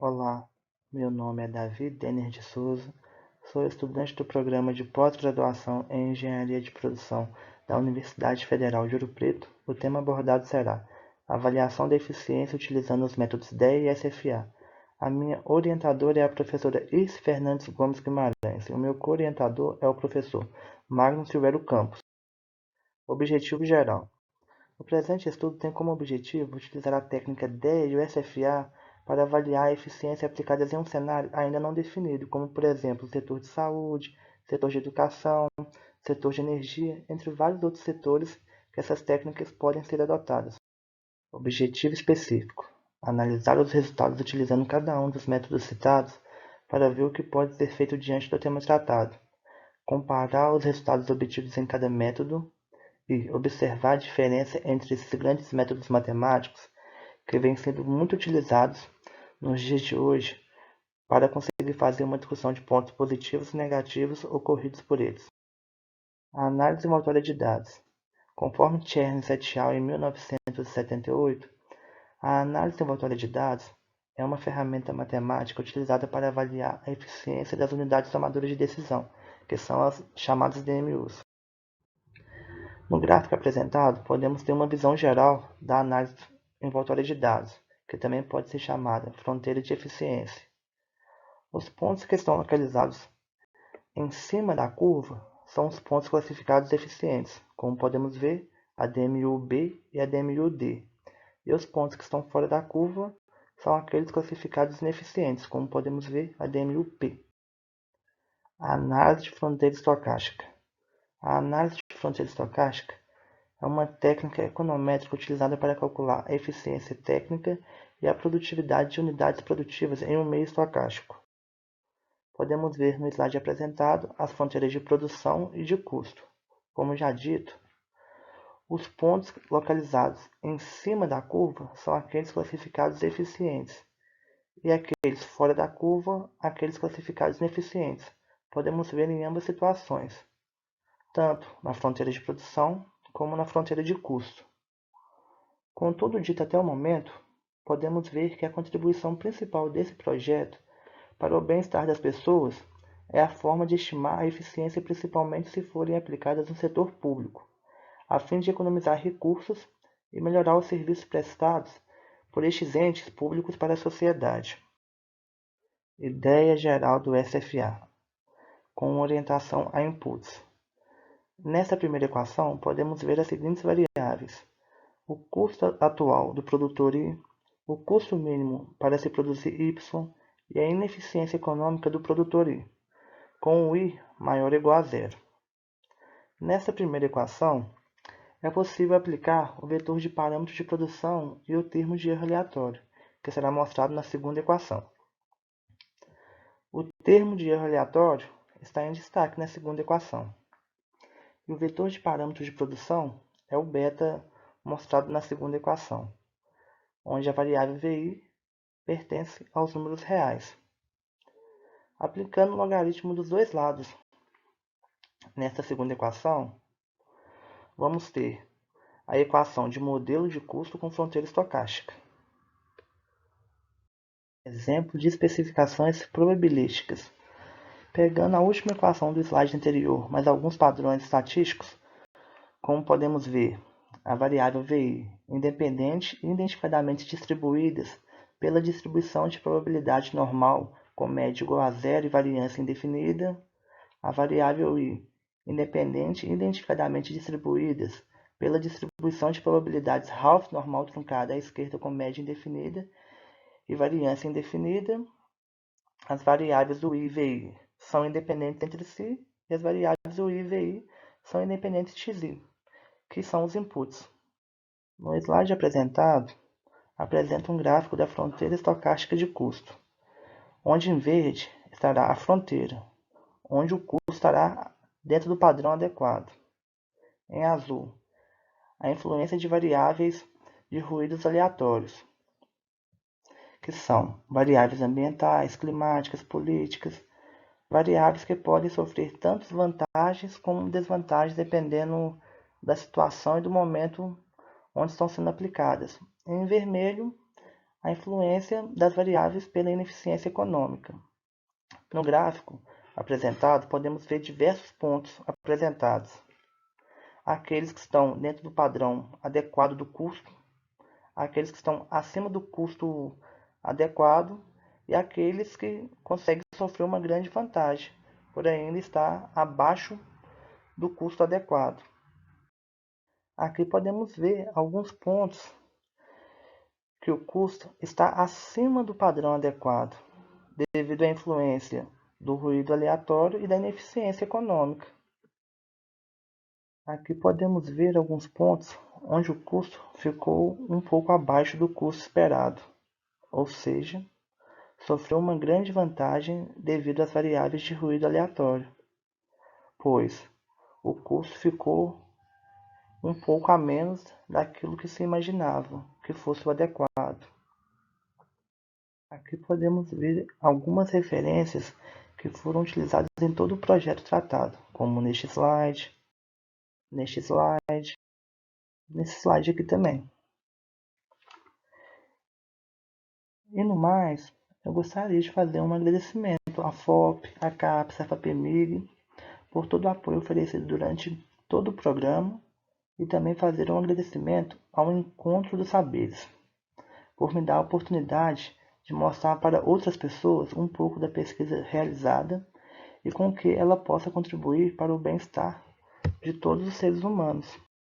Olá, meu nome é Davi Denner de Souza, sou estudante do programa de pós-graduação em Engenharia de Produção da Universidade Federal de Ouro Preto. O tema abordado será avaliação da eficiência utilizando os métodos DEA e SFA. A minha orientadora é a professora Iris Fernandes Gomes Guimarães e o meu co-orientador é o professor Magno Silvério Campos. Objetivo geral. O presente estudo tem como objetivo utilizar a técnica DEA e o SFA para avaliar a eficiência aplicadas em um cenário ainda não definido, como, por exemplo, o setor de saúde, setor de educação, setor de energia, entre vários outros setores que essas técnicas podem ser adotadas. Objetivo específico: analisar os resultados utilizando cada um dos métodos citados para ver o que pode ser feito diante do tema tratado, comparar os resultados obtidos em cada método e observar a diferença entre esses grandes métodos matemáticos que vêm sendo muito utilizados nos dias de hoje para conseguir fazer uma discussão de pontos positivos e negativos ocorridos por eles. A análise envoltória de dados. Conforme Cherny et al. Em 1978, a análise envoltória de dados é uma ferramenta matemática utilizada para avaliar a eficiência das unidades tomadoras de decisão, que são as chamadas DMUs. No gráfico apresentado, podemos ter uma visão geral da análise envoltória de dados, que também pode ser chamada fronteira de eficiência. Os pontos que estão localizados em cima da curva são os pontos classificados eficientes, como podemos ver, a DMU-B e a DMU-D. E os pontos que estão fora da curva são aqueles classificados ineficientes, como podemos ver, a DMU-P. A análise de fronteira estocástica. A análise de fronteira estocástica é uma técnica econométrica utilizada para calcular a eficiência técnica e a produtividade de unidades produtivas em um meio estocástico. Podemos ver no slide apresentado as fronteiras de produção e de custo. Como já dito, os pontos localizados em cima da curva são aqueles classificados eficientes, e aqueles fora da curva, aqueles classificados ineficientes. Podemos ver em ambas situações, tanto na fronteira de produção como na fronteira de custo. Com tudo dito até o momento, podemos ver que a contribuição principal desse projeto para o bem-estar das pessoas é a forma de estimar a eficiência, principalmente se forem aplicadas no setor público, a fim de economizar recursos e melhorar os serviços prestados por estes entes públicos para a sociedade. Ideia geral do SFA, com orientação a inputs. Nesta primeira equação, podemos ver as seguintes variáveis: o custo atual do produtor I, o custo mínimo para se produzir Y e a ineficiência econômica do produtor I, com o I maior ou igual a zero. Nesta primeira equação, é possível aplicar o vetor de parâmetros de produção e o termo de erro aleatório, que será mostrado na segunda equação. O termo de erro aleatório está em destaque na segunda equação. E o vetor de parâmetros de produção é o beta mostrado na segunda equação, onde a variável VI pertence aos números reais. Aplicando o logaritmo dos dois lados nesta segunda equação, vamos ter a equação de modelo de custo com fronteira estocástica. Exemplo de especificações probabilísticas. Pegando a última equação do slide anterior, mas alguns padrões estatísticos, como podemos ver, a variável VI, independente e identificadamente distribuídas pela distribuição de probabilidade normal com média igual a zero e variância indefinida, a variável I, independente e identificadamente distribuídas pela distribuição de probabilidades Ralph normal truncada à esquerda com média indefinida e variância indefinida, as variáveis do I e VI são independentes entre si e as variáveis do I e VI são independentes de XI, que são os inputs. No slide apresentado, apresenta um gráfico da fronteira estocástica de custo, onde em verde estará a fronteira, onde o custo estará dentro do padrão adequado. Em azul, a influência de variáveis de ruídos aleatórios, que são variáveis ambientais, climáticas, políticas, variáveis que podem sofrer tanto vantagens como desvantagens dependendo da situação e do momento onde estão sendo aplicadas. Em vermelho, A influência das variáveis pela ineficiência econômica. No gráfico apresentado, podemos ver diversos pontos apresentados. Aqueles que estão dentro do padrão adequado do custo, aqueles que estão acima do custo adequado e aqueles que conseguem sofrer uma grande vantagem, por ainda estar abaixo do custo adequado. Aqui podemos ver alguns pontos que o custo está acima do padrão adequado, devido à influência do ruído aleatório e da ineficiência econômica. Aqui podemos ver alguns pontos onde o custo ficou um pouco abaixo do custo esperado, ou seja, sofreu uma grande vantagem devido às variáveis de ruído aleatório, pois o custo ficou um pouco a menos daquilo que se imaginava que fosse o adequado. Aqui podemos ver algumas referências que foram utilizadas em todo o projeto tratado, como neste slide, nesse slide aqui também. E no mais, eu gostaria de fazer um agradecimento à FOP, à CAPES, à FAPEMIG, por todo o apoio oferecido durante todo o programa e também fazer um agradecimento ao Encontro dos Saberes, por me dar a oportunidade de mostrar para outras pessoas um pouco da pesquisa realizada e com que ela possa contribuir para o bem-estar de todos os seres humanos.